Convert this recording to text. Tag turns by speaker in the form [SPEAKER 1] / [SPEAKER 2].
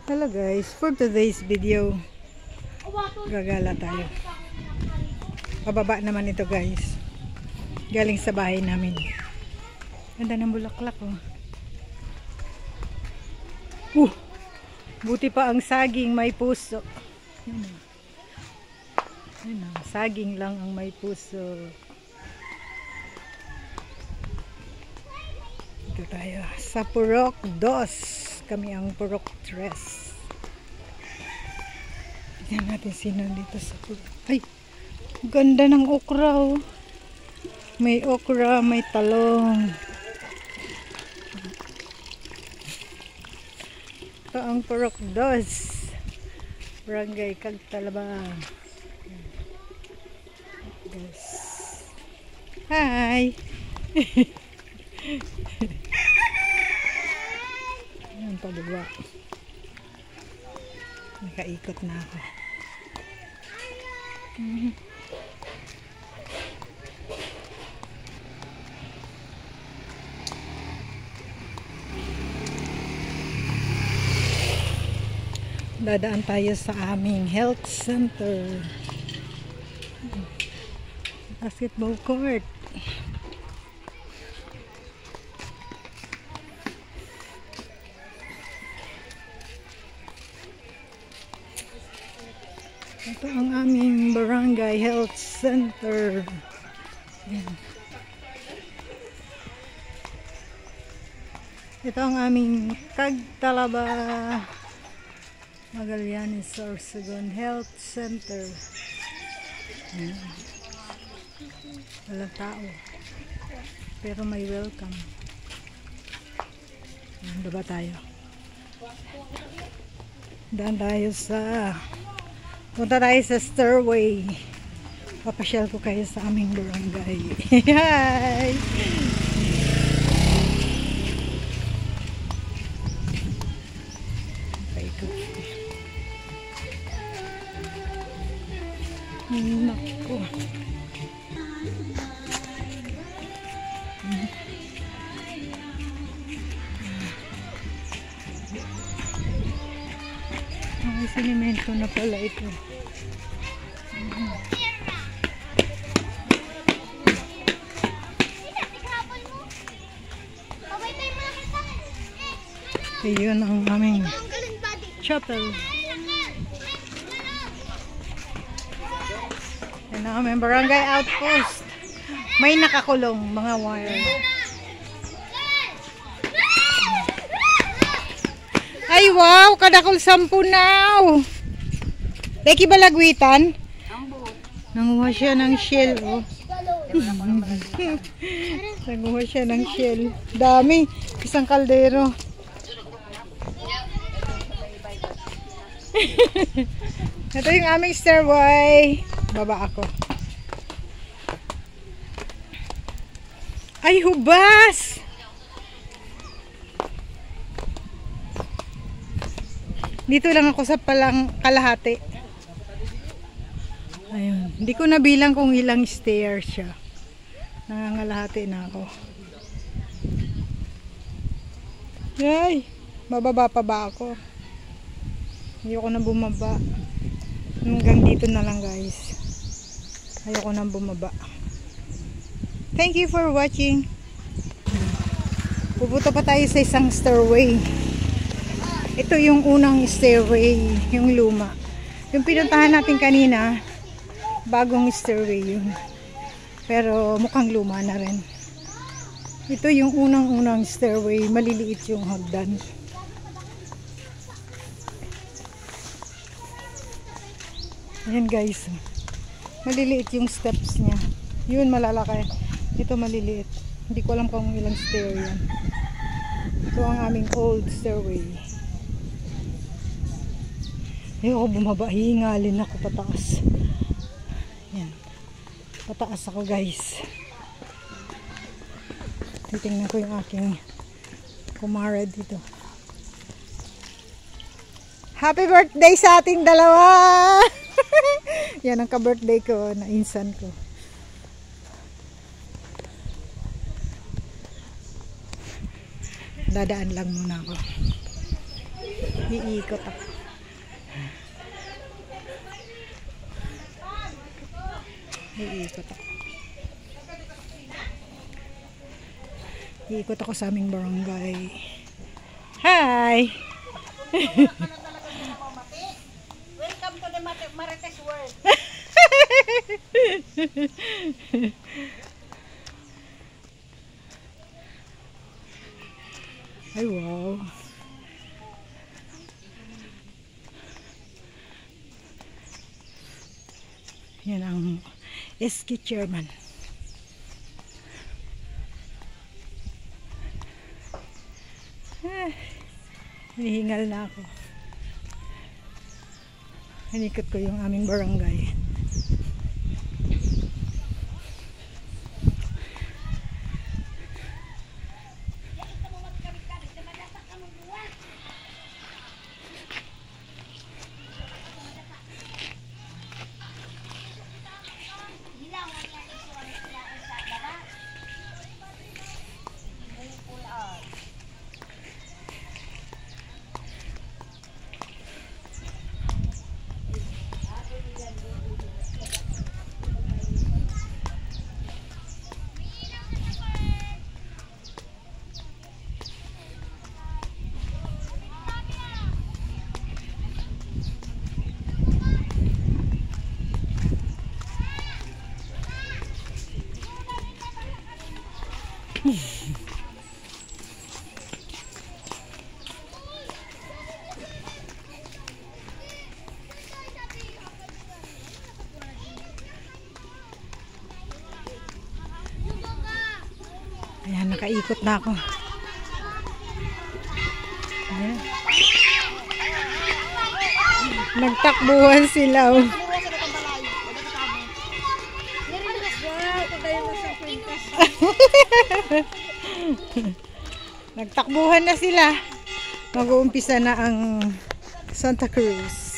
[SPEAKER 1] Hello guys, for today's video gagala tayo. Pababa naman ito guys, galing sa bahay namin. Ganda ng bulaklak buti pa ang saging may puso. Saging lang ang may puso. Dito tayo sa Purok 2. Kami ang Purok 3. Tignan natin sino dito sa Purok. Ay, ganda ng okra May okra, may talong. Ito ang Purok 2, Barangay Cagtalabang. Yes. Hi. Ayan pababa. Nakaikot na ako. Dadaan tayo sa aming health center. Basketball court. Ito ang aming barangay health center. Yan. Ito ang aming Cagtalaba Magallanes Sorsogon Health Center. Yan. Walang tao, pero may welcome. Baba tayo. Punta tayo sa stairway. Papasyal ko kayo sa aming barangay. Hi! Naku. May sinimento na pala ito. Ayun ang aming chapel. Yan ang aming barangay outpost. May nakakulong mga wire. Ay wow, kadakol 10 now. Leki balagwitan? Nanguha siya ng shell Nanguha siya ng shell. Dami, isang kaldero. Ito yung aming stairway. Baba ako. Ay hubas! Dito lang ako sa palang kalahati. Ayun. Hindi ko nabilang kung ilang stairs siya. Nangangalahati na ako. Yay! Bababa pa ba ako? Ayoko na bumaba. Hanggang dito na lang guys. Ayoko na bumaba. Thank you for watching. Pupunta pa tayo sa isang stairway. Ito yung unang stairway, yung luma. Yung pinuntahan natin kanina, bagong stairway yun. Pero mukhang luma na rin. Ito yung unang stairway, maliliit yung hagdan. Ayan guys, maliliit yung steps niya. Yun malalaki. Ito maliliit. Hindi ko alam kung ilang stair yan. Ito ang aming old stairway. Ayoko bumaba, hihingalin ako pataas. Yan. Pataas ako guys. Titingnan ko yung aking kumara dito. Happy birthday sa ating dalawa! Yan ang ka-birthday ko, na insan ko. Dadaan lang muna ako. Iikot ako. Iikot ako. Iikot ako sa aming barangay. Hi!
[SPEAKER 2] Welcome to the Marites world.
[SPEAKER 1] Ay, wow. Yan ang SK chairman. Hinihingal na ako. Hinikot ko yung aming barangay. Ayan, nakaikot na ako. Ayan. Nagtakbuhan sila. Oh. Nagtakbuhan na sila. Mag-uumpisa na ang Santa Cruz.